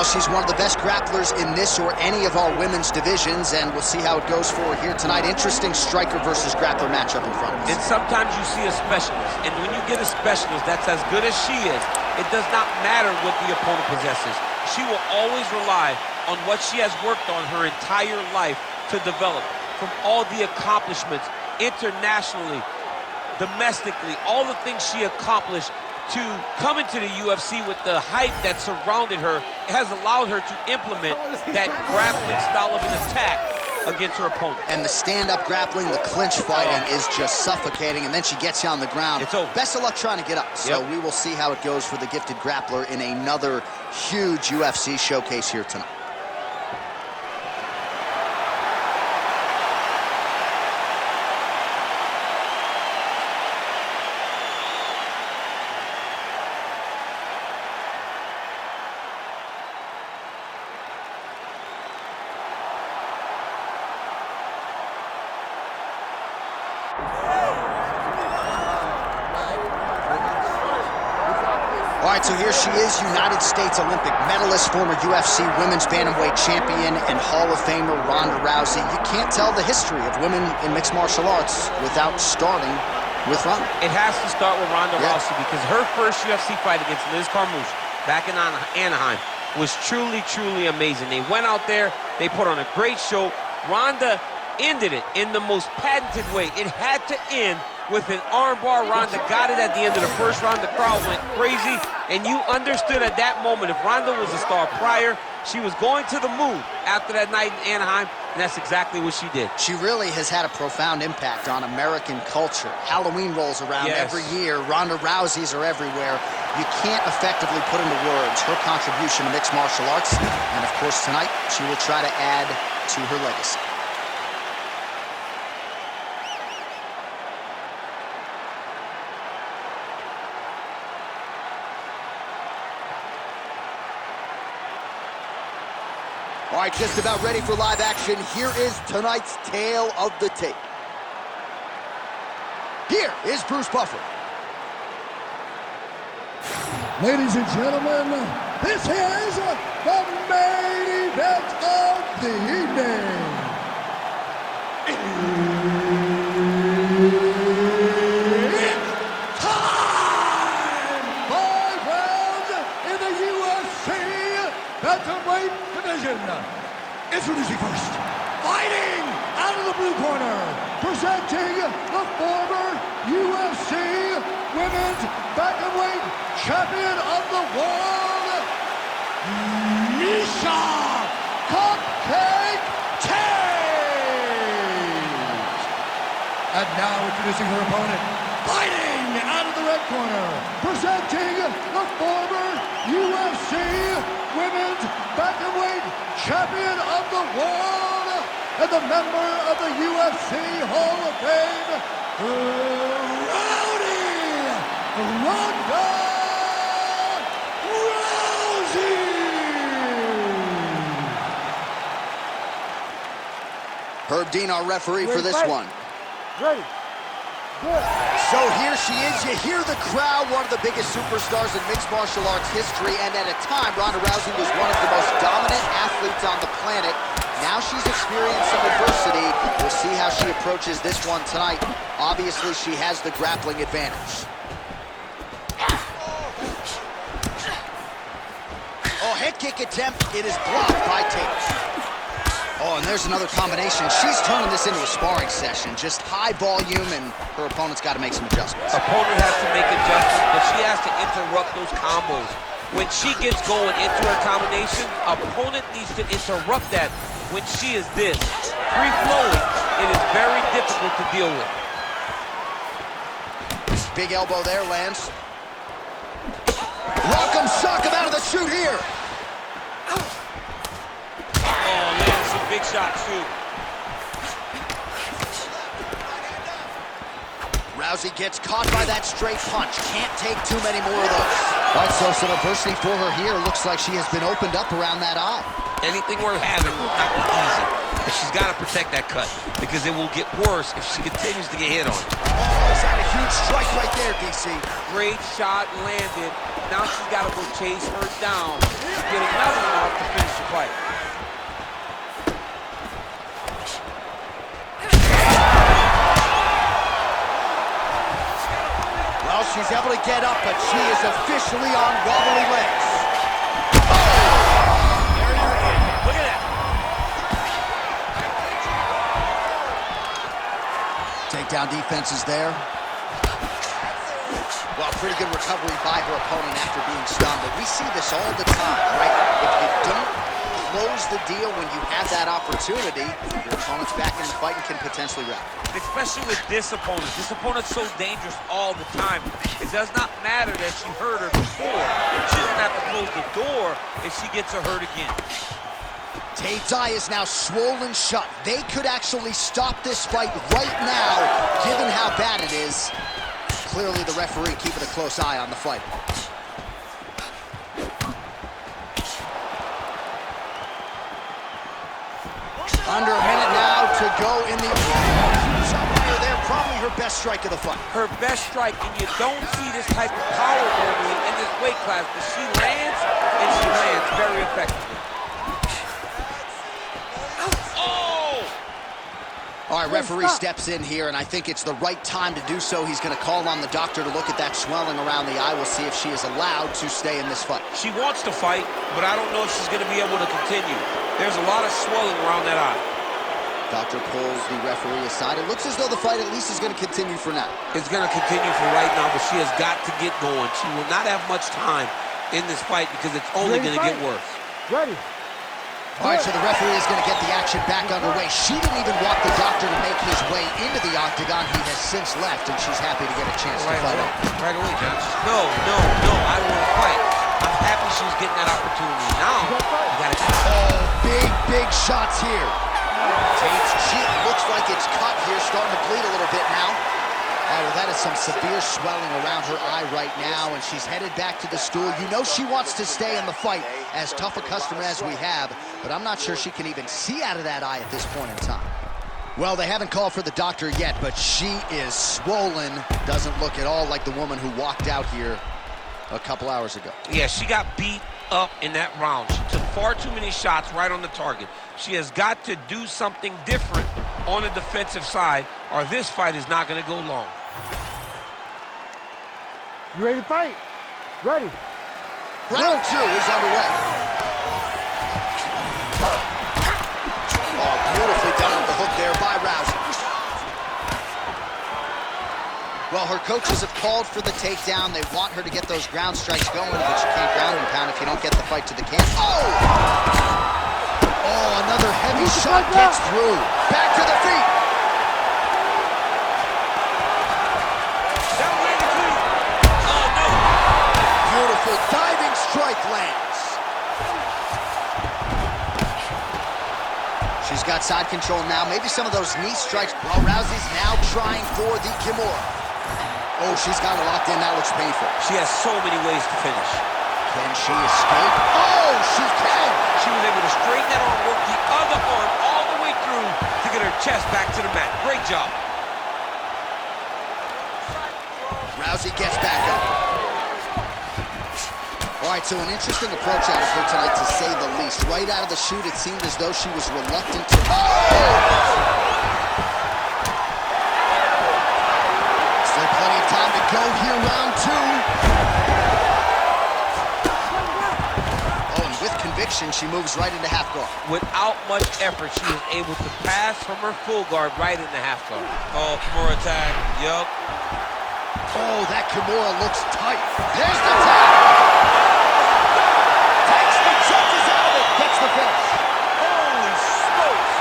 she's one of the best grapplers in this or any of our women's divisions, and we'll see how it goes for her here tonight. Interesting striker versus grappler matchup in front of us. And sometimes you see a specialist, and when you get a specialist that's as good as she is, it does not matter what the opponent possesses. She will always rely on what she has worked on her entire life to develop, from all the accomplishments internationally, domestically, all the things she accomplished to come into the UFC with the hype that surrounded her. It has allowed her to implement that grappling style of an attack against her opponent. And the stand-up grappling, the clinch fighting is just suffocating, and then she gets you on the ground. It's over. Best of luck trying to get up. So we will see how it goes for the gifted grappler in another huge UFC showcase here tonight. All right, so here she is, United States Olympic medalist, former UFC women's bantamweight champion, and Hall of Famer Ronda Rousey. You can't tell the history of women in mixed martial arts without starting with Ronda. It has to start with Ronda Rousey, because her first UFC fight against Liz Carmouche back in Anaheim was truly, truly amazing. They went out there, they put on a great show. Ronda ended it in the most patented way. It had to end with an armbar. Ronda got it at the end of the first round. The crowd went crazy, and you understood at that moment, if Ronda was a star prior, she was going to the moon after that night in Anaheim, and that's exactly what she did. She really has had a profound impact on American culture. Halloween rolls around every year. Ronda Rouseys are everywhere. You can't effectively put into words her contribution to mixed martial arts, and of course tonight, she will try to add to her legacy. All right, just about ready for live action. Here is tonight's tale of the tape. Here is Bruce Buffer. Ladies and gentlemen, this is the main event of the evening. It's time! 5 rounds in the UFC bantamweight division. Introducing first, fighting out of the blue corner, presenting the former UFC Women's Bantamweight Champion of the World, Miesha Cupcake Tate. And now introducing her opponent, fighting out of the red corner, presenting the former UFC Women's Bantamweight Champion of the World, and the member of the UFC Hall of Fame, Ronda Rousey! Herb Dean, our referee for this one. Ready. Good. So here she is. You hear the crowd, one of the biggest superstars in mixed martial arts history, and at a time, Ronda Rousey was one of the most dominant athletes on the planet. Now she's experienced some adversity. We'll see how she approaches this one tonight. Obviously, she has the grappling advantage. Oh, head kick attempt. It is blocked by Tate. Oh, and there's another combination. She's turning this into a sparring session. Just high volume, and her opponent's got to make some adjustments. Opponent has to make adjustments, but she has to interrupt those combos. When she gets going into her combination, opponent needs to interrupt that. When she is this free-flowing, it is very difficult to deal with. Big elbow there, lands. Rock'em sock'em out of the chute here. Oh, lands some big shot, too. Rousey gets caught by that straight punch. Can't take too many more of those. All right, so some adversity for her here. Looks like she has been opened up around that eye. Anything worth having will not be easy. But she's got to protect that cut, because it will get worse if she continues to get hit on. Oh, is that a huge strike right there, DC? Great shot landed. Now she's got to go chase her down. get another one off to finish the fight. Well, she's able to get up, but she is officially on wobbly legs. Look at that. Takedown defense is there. Well, pretty good recovery by her opponent after being stunned, but we see this all the time, right? If you don't close the deal when you have that opportunity, your opponent's back in the fight and can potentially wrap. Especially with this opponent. This opponent's so dangerous all the time. It does not matter that she hurt her before. She doesn't have to close the door if she gets her hurt again. Tate's eye is now swollen shut. They could actually stop this fight right now, given how bad it is. Clearly the referee keeping a close eye on the fight. Under a minute now to go in the shot by her there. Probably her best strike of the fight. Her best strike, and you don't see this type of power normally in this weight class, but she lands, and she lands very effectively. All right, referee steps in here, and I think it's the right time to do so. He's going to call on the doctor to look at that swelling around the eye. We'll see if she is allowed to stay in this fight. She wants to fight, but I don't know if she's going to be able to continue. There's a lot of swelling around that eye. Doctor pulls the referee aside. It looks as though the fight at least is going to continue for now. It's going to continue for right now, but she has got to get going. She will not have much time in this fight because it's only going to get worse. Ready. All right, so the referee is going to get the action back underway. She didn't even want the doctor to make his way into the octagon. He has since left, and she's happy to get a chance to fight out. Right away, Josh. No, I won't fight. I'm happy she was getting that opportunity. Now, you got to... Oh, big shots here. Tate's cheek looks like it's cut here, starting to bleed a little bit now. All right, well, that is some severe swelling around her eye right now, and she's headed back to the stool. You know she wants to stay in the fight, as tough a customer as we have, but I'm not sure she can even see out of that eye at this point in time. Well, they haven't called for the doctor yet, but she is swollen. Doesn't look at all like the woman who walked out here a couple hours ago. Yeah, she got beat up in that round. She took far too many shots right on the target. She has got to do something different on the defensive side, or this fight is not going to go long. You ready to fight? Ready. Round 2 is underway. Oh, beautifully done on the hook there by Rousey. Well, her coaches have called for the takedown. They want her to get those ground strikes going, but you can't ground and pound if you don't get the fight to the can. Oh, another heavy shot gets through. Back to the feet. Beautiful diving strike lands. She's got side control now. Maybe some of those knee strikes. Well, Rousey's now trying for the Kimura. Oh, she's got it locked in. That looks painful. She has so many ways to finish. Can she escape? Oh, she can. She was able to straighten that arm, work the other arm all the way through to get her chest back to the mat. Great job. Rousey gets back up. All right, so an interesting approach out of her tonight, to say the least. Right out of the chute, it seemed as though she was reluctant to... Still plenty of time to go here, round 2. Oh, and with conviction, she moves right into half guard. Without much effort, she was able to pass from her full guard right into half guard. Oh, Kimura attack. Yup. Oh, that Kimura looks tight. There's the tap. Takes the judges out of it. Gets the finish. Holy smokes.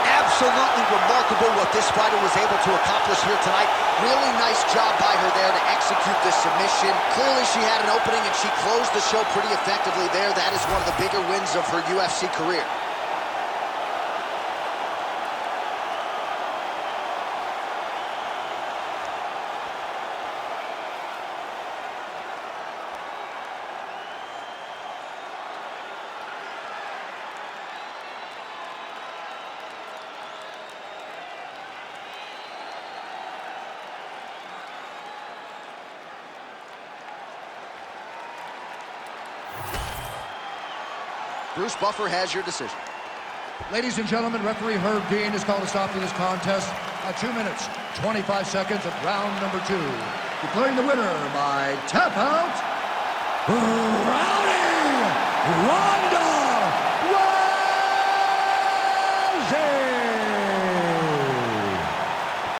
Absolutely remarkable what this fighter was able to accomplish here tonight. Really nice job by her there to execute this submission. Clearly she had an opening and she closed the show pretty effectively there. That is one of the bigger wins of her UFC career. Bruce Buffer has your decision. Ladies and gentlemen, referee Herb Dean has called a stop to this contest at 2 minutes, 25 seconds of round number 2. Declaring the winner by tap out, Rowdy Rousey!